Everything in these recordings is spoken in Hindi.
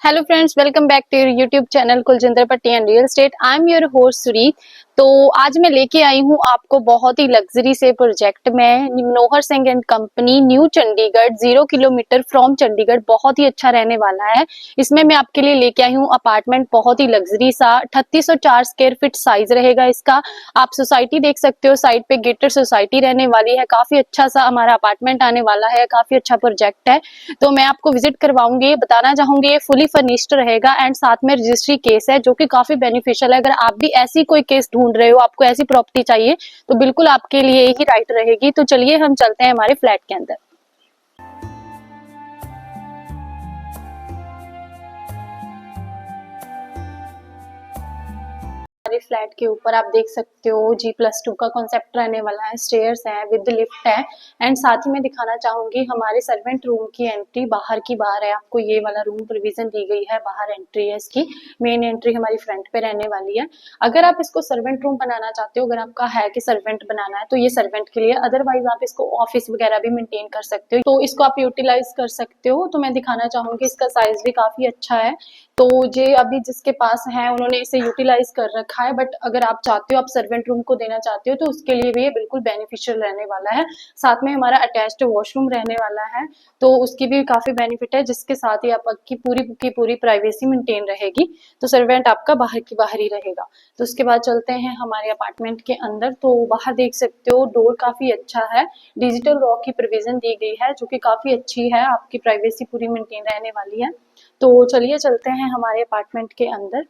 Hello friends, welcome back to your YouTube channel Kuljinder Patti and real estate. I am your host Suri. तो आज मैं लेके आई हूँ आपको बहुत ही लग्जरी से प्रोजेक्ट में Manohar Singh and company new Chandigarh 0 kilometre from Chandigarh. बहुत ही अच्छा रहने वाला है। इसमें मैं आपके लिए लेके आई हूँ अपार्टमेंट, बहुत ही लग्जरी सा 3804 स्क्वायर फीट साइज रहेगा इसका। आप सोसाइटी देख सकते हो, साइड पे गेटेड सोसाइटी रहने वाली है। काफी अच्छा सा हमारा अपार्टमेंट आने वाला है, काफी अच्छा प्रोजेक्ट है। तो मैं आपको विजिट करवाऊंगी, बताना चाहूंगी ये फुली फर्निश्ड रहेगा एंड साथ में रजिस्ट्री केस है जो कि काफी बेनिफिशियल है। अगर आप भी ऐसी कोई केस ढूंढ रहे हो, आपको ऐसी प्रॉपर्टी चाहिए, तो बिल्कुल आपके लिए ही राइट रहेगी। तो चलिए हम चलते हैं हमारे फ्लैट के अंदर। हमारे फ्लैट के ऊपर आप देख सकते हो G+2 का कॉन्सेप्ट रहने वाला है। स्टेयर्स है, विद लिफ्ट है एंड साथ ही मैं दिखाना चाहूंगी हमारे सर्वेंट रूम की एंट्री बाहर की बाहर है। आपको ये वाला रूम प्रोविजन दी गई है, बाहर एंट्री है इसकी। मेन एंट्री हमारी फ्रंट पे रहने वाली है। अगर आप इसको सर्वेंट रूम बनाना चाहते हो, अगर आपका है कि सर्वेंट बनाना है, तो ये सर्वेंट के लिए, अदरवाइज आप इसको ऑफिस वगैरह भी मेंटेन कर सकते हो, तो इसको आप यूटिलाइज कर सकते हो। तो मैं दिखाना चाहूंगी इसका साइज भी काफी अच्छा है। तो ये अभी जिसके पास है उन्होंने इसे यूटिलाइज कर रखा है, बट अगर आप चाहते हो, आप सर्वेंट रूम को देना चाहते हो, तो उसके लिए भी ये बिल्कुल बेनिफिशियल रहने वाला है। साथ में हमारा अटैच्ड वॉशरूम रहने वाला है, तो उसकी भी काफी बेनिफिट है, जिसके साथ ही आपकी पूरी की पूरी प्राइवेसी मेंटेन रहेगी। तो सर्वेंट आपका बाहर की बाहर ही रहेगा। तो उसके बाद चलते हैं हमारे अपार्टमेंट के अंदर। तो बाहर देख सकते हो डोर काफी अच्छा है, डिजिटल लॉक की प्रोविजन दी गई है जो कि काफी अच्छी है, आपकी प्राइवेसी पूरी मेंटेन रहने वाली है। तो चलिए चलते हैं हमारे अपार्टमेंट के अंदर।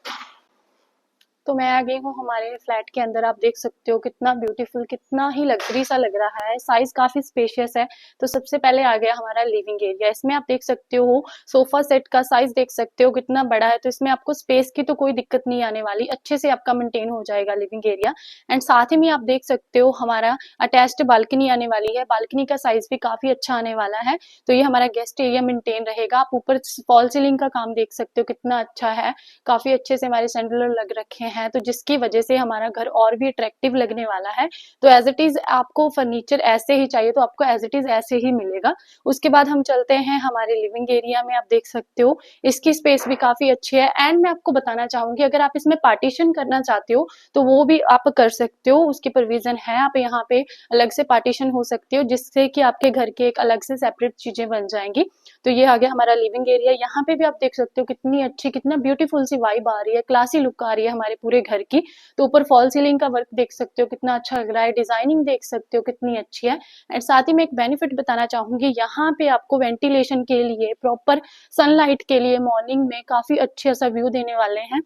तो मैं आ गई हूँ हमारे फ्लैट के अंदर। आप देख सकते हो कितना ब्यूटीफुल, कितना ही लग्जरी सा लग रहा है। साइज काफी स्पेशियस है। तो सबसे पहले आ गया हमारा लिविंग एरिया। इसमें आप देख सकते हो सोफा सेट का साइज देख सकते हो कितना बड़ा है। तो इसमें आपको स्पेस की तो कोई दिक्कत नहीं आने वाली, अच्छे से आपका मेंटेन हो जाएगा लिविंग एरिया। एंड साथ ही में आप देख सकते हो हमारा अटैच्ड बालकनी आने वाली है। बालकनी का साइज भी काफी अच्छा आने वाला है। तो ये हमारा गेस्ट एरिया मेंटेन रहेगा। आप ऊपर फॉल सीलिंग का काम देख सकते हो कितना अच्छा है, काफी अच्छे से हमारे सैंडलर लग रखे हैं, तो जिसकी वजह से हमारा घर और भी अट्रैक्टिव लगने वाला है। तो एज इट इज आपको फर्नीचर ऐसे ही चाहिए तो आपको एज इट इज ऐसे ही मिलेगा। उसके बाद हम चलते हैं हमारे लिविंग एरिया में। आप देख सकते हो इसकी स्पेस भी काफी अच्छी है। एंड मैं आपको बताना चाहूंगी, अगर आप इसमें पार्टीशन करना चाहते हो तो वो भी आप कर सकते हो, उसकी प्रोविजन है। आप यहाँ पे अलग से पार्टीशन हो सकते हो, जिससे कि आपके घर के एक अलग से सेपरेट चीजें बन जाएंगी। तो ये आ गया हमारा लिविंग एरिया। यहाँ पे भी आप देख सकते हो कितनी अच्छी, कितना ब्यूटीफुल सी वाइब आ रही है, क्लासी लुक आ रही है हमारे पूरे घर की। तो ऊपर फॉल सीलिंग का वर्क देख सकते हो कितना अच्छा लग रहा है, डिजाइनिंग देख सकते हो कितनी अच्छी है। एंड साथ ही मैं एक बेनिफिट बताना चाहूंगी, यहाँ पे आपको वेंटिलेशन के लिए, प्रॉपर सनलाइट के लिए मॉर्निंग में काफी अच्छा सा व्यू देने वाले हैं।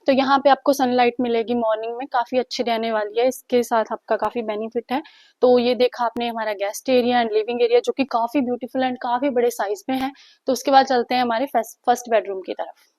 तो यहाँ पे आपको सनलाइट मिलेगी मॉर्निंग में, काफी अच्छी रहने वाली है। इसके साथ आपका काफी बेनिफिट है। तो ये देखा आपने हमारा guest area and living area, जो कि काफी ब्यूटीफुल एंड काफी बड़े साइज में है। तो उसके बाद चलते हैं हमारे फर्स्ट बेडरूम की तरफ।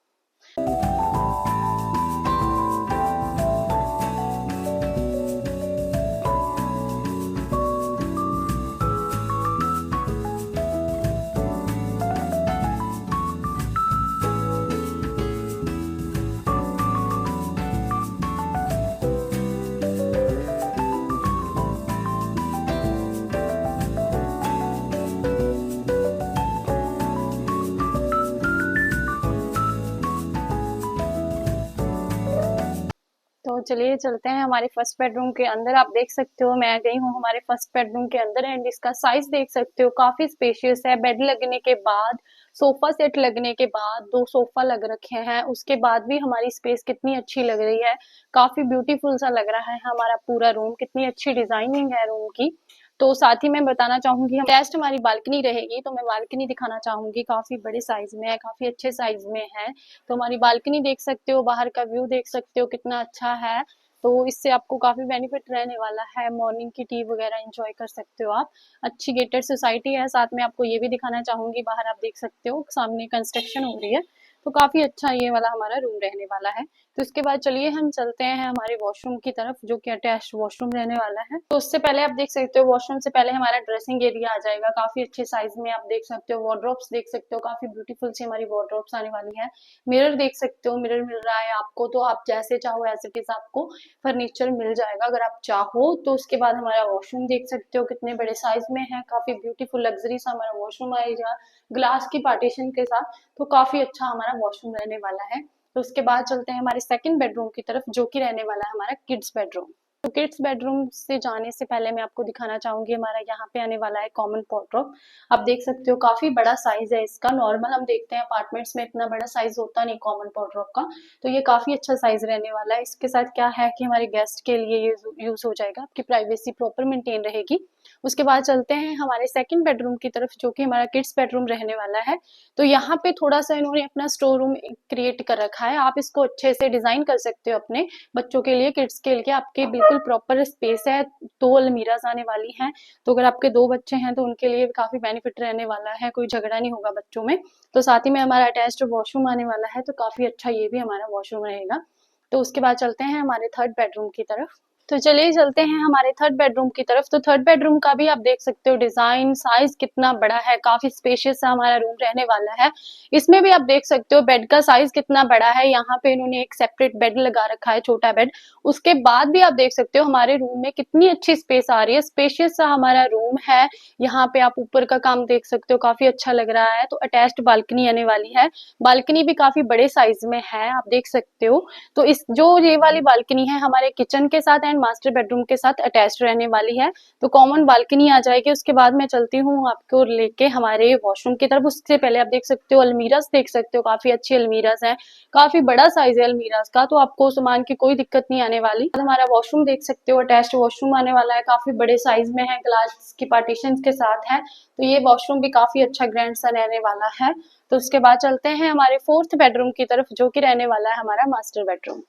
तो चलिए चलते हैं हमारे फर्स्ट बेडरूम के अंदर। आप देख सकते हो मैं आ गई हूँ हमारे फर्स्ट बेडरूम के अंदर एंड इसका साइज देख सकते हो काफी स्पेशियस है। बेड लगने के बाद, सोफा सेट लगने के बाद, 2 सोफा लग रखे हैं, उसके बाद भी हमारी स्पेस कितनी अच्छी लग रही है। काफी ब्यूटीफुल सा लग रहा है हमारा पूरा रूम, कितनी अच्छी डिजाइनिंग है रूम की। तो साथ ही मैं बताना चाहूंगी हम टेस्ट हमारी बालकनी रहेगी, तो मैं बालकनी दिखाना चाहूंगी। काफी बड़े साइज में है, काफी अच्छे साइज में है। तो हमारी बालकनी देख सकते हो, बाहर का व्यू देख सकते हो कितना अच्छा है। तो इससे आपको काफी बेनिफिट रहने वाला है। मॉर्निंग की टी वगैरह एंजॉय कर सकते हो आप। अच्छी गेटेड सोसाइटी है। साथ में आपको ये भी दिखाना चाहूंगी, बाहर आप देख सकते हो सामने कंस्ट्रक्शन हो रही है। तो काफी अच्छा ये वाला हमारा रूम रहने वाला है। तो इसके बाद चलिए हम चलते हैं हमारे वॉशरूम की तरफ, जो कि अटैच वॉशरूम रहने वाला है। तो उससे पहले आप देख सकते हो वॉशरूम से पहले हमारा ड्रेसिंग एरिया आ जाएगा, काफी अच्छे साइज में आप देख सकते हो। वार्डरोब्स देख सकते हो, काफी ब्यूटीफुल सी हमारी वार्डरोब्स आने वाली है। मिरर देख सकते हो, मिरर मिल रहा है आपको, तो आप जैसे चाहो एज इट इज आपको फर्नीचर मिल जाएगा अगर आप चाहो तो। उसके बाद हमारा वॉशरूम देख सकते हो कितने बड़े साइज में है, काफी ब्यूटीफुल लग्जरी सा हमारा वॉशरूम आएगा ग्लास की पार्टीशन के साथ। तो काफी अच्छा हमारा वॉशरूम रहने वाला है। तो उसके बाद चलते हैं हमारे सेकंड बेडरूम की तरफ, जो कि रहने वाला है हमारा किड्स बेडरूम। तो किड्स बेडरूम से जाने से पहले मैं आपको दिखाना चाहूंगी हमारा यहाँ पे आने वाला है कॉमन वार्डरोब। आप देख सकते हो काफी बड़ा साइज है इसका। नॉर्मल हम देखते हैं अपार्टमेंट्स में इतना बड़ा साइज होता नहीं कॉमन वार्डरोब का, तो ये काफी अच्छा साइज रहने वाला है। इसके साथ क्या है कि हमारे गेस्ट के लिए ये यूज हो जाएगा, आपकी प्राइवेसी प्रॉपर मेंटेन रहेगी। उसके बाद चलते हैं हमारे सेकंड बेडरूम की तरफ, जो कि हमारा किड्स बेडरूम रहने वाला है। तो यहाँ पे थोड़ा सा इन्होंने अपना स्टोर रूम क्रिएट कर रखा है, आप इसको अच्छे से डिजाइन कर सकते हो अपने बच्चों के लिए, किड्स के लिए। आपके बिल्कुल प्रॉपर स्पेस है, 2 अलमीराज आने वाली हैं। तो अगर आपके 2 बच्चे हैं तो उनके लिए काफी बेनिफिट रहने वाला है, कोई झगड़ा नहीं होगा बच्चों में। तो साथ ही में हमारा अटैच्ड वॉशरूम आने वाला है, तो काफी अच्छा ये भी हमारा वॉशरूम रहेगा। तो उसके बाद चलते हैं हमारे थर्ड बेडरूम की तरफ। तो चलिए चलते हैं हमारे थर्ड बेडरूम की तरफ। तो थर्ड बेडरूम का भी आप देख सकते हो डिजाइन साइज कितना बड़ा है, काफी स्पेशियस सा हमारा रूम रहने वाला है। इसमें भी आप देख सकते हो बेड का साइज कितना बड़ा है, यहाँ पे इन्होंने एक सेपरेट बेड लगा रखा है, छोटा बेड। उसके बाद भी आप देख सकते हो हमारे रूम में कितनी अच्छी स्पेस आ रही है, स्पेशियस सा हमारा रूम है। यहाँ पे आप ऊपर का काम देख सकते हो, काफी अच्छा लग रहा है। तो अटैच्ड बालकनी आने वाली है, बालकनी भी काफी बड़े साइज में है, आप देख सकते हो। तो इस जो ये वाली बालकनी है हमारे किचन के साथ एंड मास्टर बेडरूम के साथ अटैच्ड रहने वाली है, तो कॉमन बालकनी आ जाएगी। उसके बाद मैं चलती हूँ आपको लेके हमारे वॉशरूम की तरफ। उससे पहले आप देख सकते हो अलमीराज देख सकते हो, काफी अच्छी अलमीराज है, काफी बड़ा साइज है अलमीराज का, तो आपको सामान की कोई दिक्कत नहीं आने वाली। हमारा वॉशरूम देख सकते हो, अटैच्ड वॉशरूम आने वाला है, काफी बड़े साइज में है, ग्लास की पार्टीशन के साथ है। तो ये वॉशरूम भी काफी अच्छा ग्रैंड सा रहने वाला है। तो उसके बाद चलते हैं हमारे फोर्थ बेडरूम की तरफ, जो कि रहने वाला है हमारा मास्टर बेडरूम।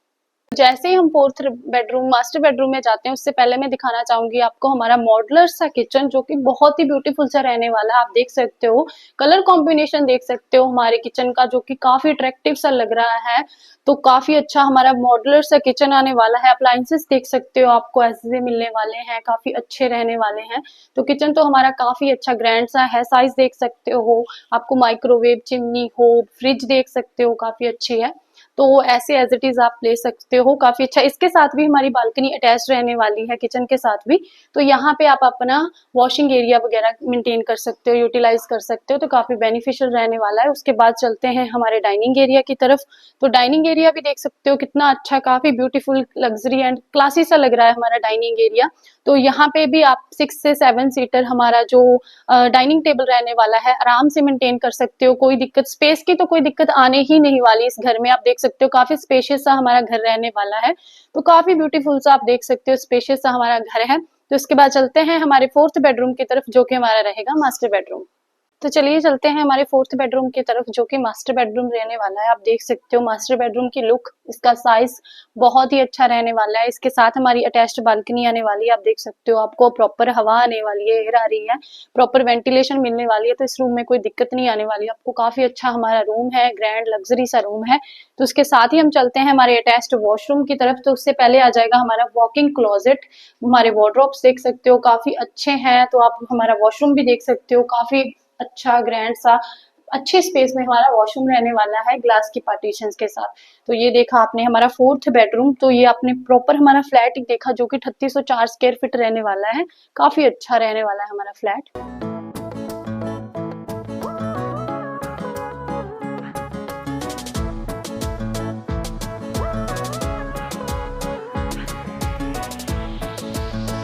जैसे ही हम फोर्थ बेडरूम मास्टर बेडरूम में जाते हैं उससे पहले मैं दिखाना चाहूंगी आपको हमारा मॉडलर सा किचन, जो कि बहुत ही ब्यूटीफुल सा रहने वाला है। आप देख सकते हो कलर कॉम्बिनेशन देख सकते हो हमारे किचन का, जो कि काफी अट्रैक्टिव सा लग रहा है। तो काफी अच्छा हमारा मॉडलर सा किचन आने वाला है। अप्लायंसेस देख सकते हो आपको ऐसे मिलने वाले हैं, काफी अच्छे रहने वाले हैं। तो किचन तो हमारा काफी अच्छा ग्रैंड सा है, साइज देख सकते हो, आपको माइक्रोवेव चिमनी हो, फ्रिज देख सकते हो, काफी अच्छी है। तो ऐसे एज इट इज आप ले सकते हो, काफी अच्छा। इसके साथ भी हमारी बालकनी अटैच रहने वाली है किचन के साथ भी, तो यहाँ पे आप अपना वॉशिंग एरिया वगैरह मेंटेन कर सकते हो, यूटिलाइज कर सकते हो, तो काफी बेनिफिशियल रहने वाला है। उसके बाद चलते हैं हमारे डाइनिंग एरिया की तरफ। तो डाइनिंग एरिया भी देख सकते हो कितना अच्छा, काफी ब्यूटीफुल लग्जरी एंड क्लासी सा लग रहा है हमारा डाइनिंग एरिया। तो यहाँ पे भी आप 6 से 7 सीटर हमारा जो डाइनिंग टेबल रहने वाला है आराम से मेंटेन कर सकते हो, कोई दिक्कत स्पेस की तो कोई दिक्कत आने ही नहीं वाली इस घर में। आप देख सकते हो काफी स्पेशियस सा हमारा घर रहने वाला है, तो काफी ब्यूटीफुल सा आप देख सकते हो स्पेशियस सा हमारा घर है। तो इसके बाद चलते हैं हमारे फोर्थ बेडरूम की तरफ, जो कि हमारा रहेगा मास्टर बेडरूम। तो चलिए चलते हैं हमारे फोर्थ बेडरूम की तरफ, जो कि मास्टर बेडरूम रहने वाला है। आप देख सकते हो मास्टर बेडरूम की लुक, इसका साइज बहुत ही अच्छा रहने वाला है। इसके साथ हमारी अटैच्ड बालकनी आने वाली है, आप देख सकते हो, आपको प्रॉपर हवा आने वाली है, एयर आ रही है, प्रॉपर वेंटिलेशन मिलने वाली है। तो इस रूम में कोई दिक्कत नहीं आने वाली, आपको काफी अच्छा हमारा रूम है, ग्रैंड लग्जरी सा रूम है। तो उसके साथ ही हम चलते हैं हमारे अटैच्ड वॉशरूम की तरफ। तो उससे पहले आ जाएगा हमारा वॉकिंग क्लोजेट, हमारे वार्डरोब्स देख सकते हो काफी अच्छे हैं। तो आप हमारा वॉशरूम भी देख सकते हो, काफी अच्छा ग्रैंड सा अच्छे स्पेस में हमारा वॉशरूम रहने वाला है ग्लास की पार्टीशंस के साथ। तो ये देखा आपने हमारा फोर्थ बेडरूम, तो ये आपने प्रॉपर हमारा फ्लैट देखा, जो कि 3604 स्क्वायर फीट रहने वाला है, काफी अच्छा रहने वाला है हमारा फ्लैट।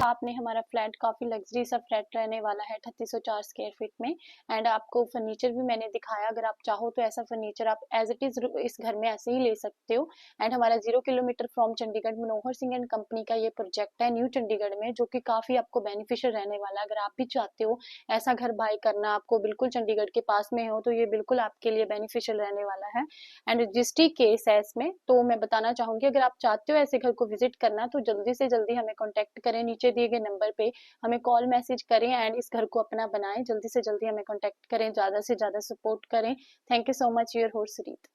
आपने हमारा फ्लैट काफी लग्जरी सा फ्लैट रहने वाला है 3604 स्क्वायर फीट में। एंड आपको फर्नीचर भी मैंने दिखाया, अगर आप चाहो तो ऐसा फर्नीचर आप एज इट इज इस घर में ऐसे ही ले सकते हो। एंड हमारा 0 kilometre from Chandigarh Manohar Singh and company का ये प्रोजेक्ट है न्यू चंडीगढ़ में, जो कि काफी आपको बेनिफिशियल रहने वाला है। अगर आप भी चाहते हो ऐसा घर बाय करना, आपको बिल्कुल चंडीगढ़ के पास में हो, तो ये बिल्कुल आपके लिए बेनिफिशियल रहने वाला है। एंड रजिस्ट्री केस है इसमें, तो मैं बताना चाहूंगी अगर आप चाहते हो ऐसे घर को विजिट करना, तो जल्दी से जल्दी हमें कॉन्टेक्ट करें, नीचे दिए गए नंबर पे हमें कॉल मैसेज करें एंड इस घर को अपना बनाएं। जल्दी से जल्दी हमें कॉन्टेक्ट करें, ज्यादा से ज्यादा सपोर्ट करें। Thank you so much, your host रीत।